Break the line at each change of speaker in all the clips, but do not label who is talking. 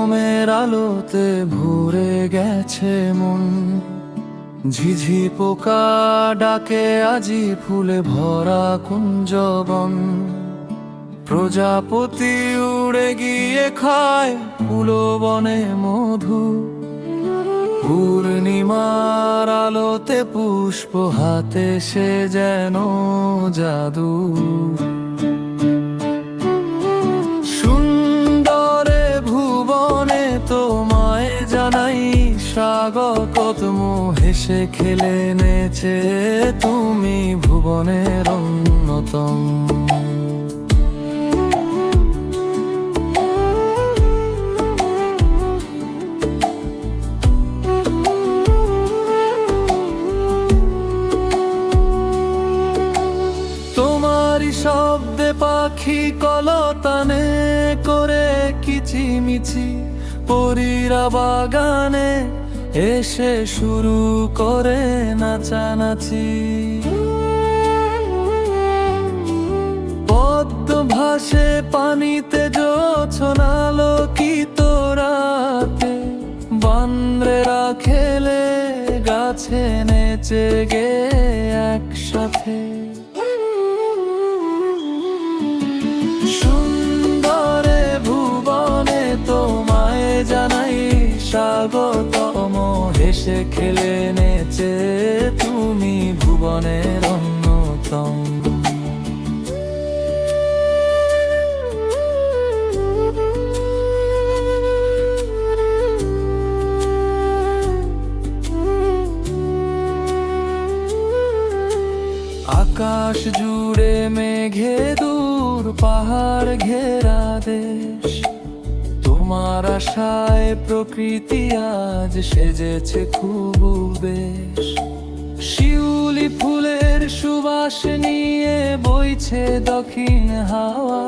মোমের আলোতে ভরে গেছে মন। ঝিঝি পোকা ডাকে আজি ফুলে ভরা কুঞ্জবন। প্রজাপতি উড়ে গিয়ে খায় ফুলবনে মধু। পূর্ণিমার আলোতে পুষ্প হাতে সে যেন জাদু। সুন্দরে ভুবনে তোমায় জানাই স্বাগতম। হেসে খেলে নেচে তুমি ভুবনের অন্যতম। শব্দে পাখি কলতানে করে কিচিমিচি। পরীরা বাগানে এসে শুরু করে নাচানাচি। পদ্ম ভাসে পানিতে জোছনালোকিত রাতে। বানরেরা খেলে গাছে নেচে গে একসাথে। জানাই স্বাগতম। হেসে খেলে নেচে তুমি ভুবনের অন্যতম। আকাশ জুড়ে মেঘে দূর পাহাড় ঘেরা দেশ। তোমার আশায় প্রকৃতি আজ সেজেছে খুব বেশ। শিউলি ফুলের সুবাস নিয়ে বইছে দক্ষিণ হাওয়া।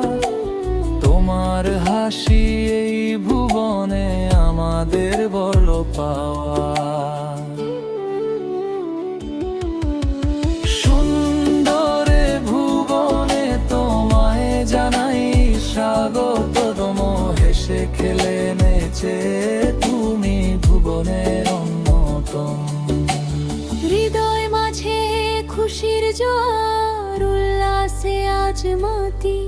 তোমার হাসি এই ভুবনে আমাদের বড় পাওয়া। সুন্দরে ভুবনে তোমায় জানাই স্বাগতম। হেসে খেলে নেচে তুমি ভুবনের অন্যতম।
হৃদয় মাঝে খুশির জোয়ার উল্লাসে আজ মাতি।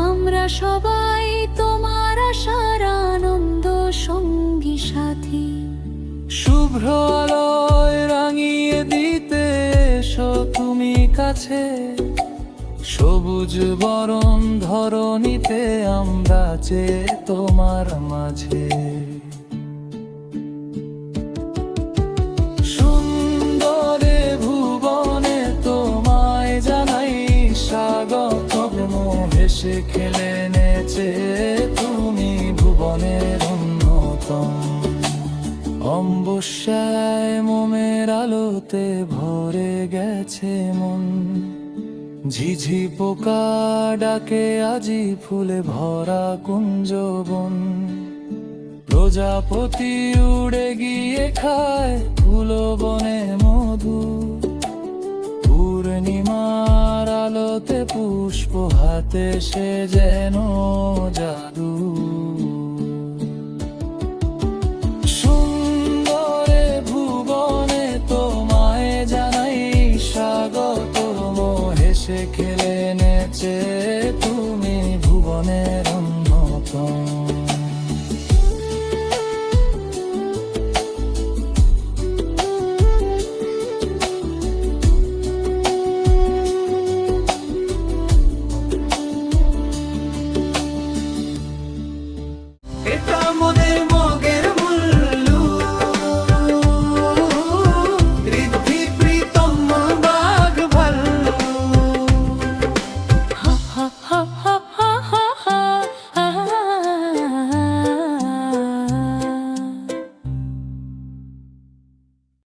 আমরা সবাই তোমার আশার আনন্দ সঙ্গী সাথী।
শুভ্র আলোয় রাঙিয়ে দিতে এসো তুমি কাছে। সবুজ বরণ ধরণীতে আমরা যে তোমার মাঝে। সুন্দরে ভুবনে তোমায় জানাই স্বাগতম। হেসে খেলে নেচে তুমি ভুবনের অন্যতম। অম্বুসায় মোমের আলোতে ভরে গেছে মন। ঝিঝি পোকা ডাকে আজি ফুলে ভরা কুঞ্জবন। প্রজাপতি উড়ে গিয়ে খায় ফুলবনে মধু। পূর্ণিমার আলোতে পুষ্প হাতে সে যেন জাদু।